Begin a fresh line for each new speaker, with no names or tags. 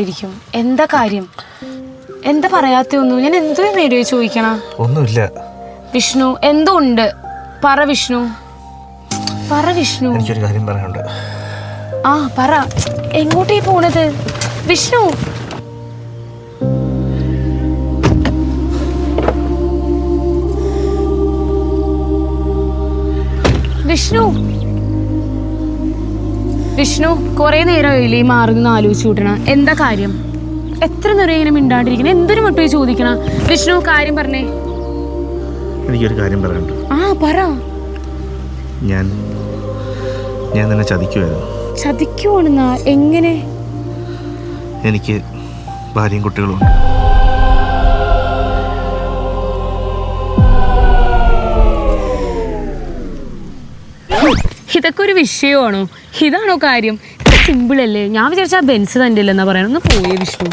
മിണ്ടാണ്ടിരിക്കും? എന്താ കാര്യം? എന്താ പറയാത്തൊന്നും? ഞാൻ എന്തോ നേരിയോ ചോദിക്കണ?
ഒന്നുമില്ല
വിഷ്ണു, എന്തോ ഉണ്ട്. പറ വിഷ്ണു, പറ വിഷ്ണു.
എനിക്കൊരു കാര്യം പറയാനുണ്ട്.
ആ പറ. എങ്ങോട്ടേ പോണത് വിഷ്ണു? വിഷ്ണു, വിഷ്ണു, കുറെ നേരമായില്ലേ ഈ മാറുന്ന ആലോചിച്ചു കൂട്ടണ? എന്താ കാര്യം? എത്ര നേരം ഇങ്ങനെ മിണ്ടാണ്ടിരിക്കണ? എന്തൊരു മട്ടുപോയി ചോദിക്കണ? വിഷ്ണു, കാര്യം പറഞ്ഞേ.
എനിക്കൊരു കാര്യം പറയാനുണ്ട്.
ആ പറ.
ഞാൻ നിന്നെ ചതിക്കുമായിരുന്നു.
ചതിക്കുവാണെന്നാ? എങ്ങനെ?
എനിക്ക് ഭാര്യയും കുട്ടികളുണ്ട്.
ഇതൊക്കെ ഒരു വിഷയമാണോ? ഇതാണോ കാര്യം? സിമ്പിൾ അല്ലേ? ഞാൻ വിചാരിച്ചാ ബെൻസ് തന്നെ ഇല്ലെന്നാ പറയാൻ. ഒന്ന് പോയേ വിഷ്ണു.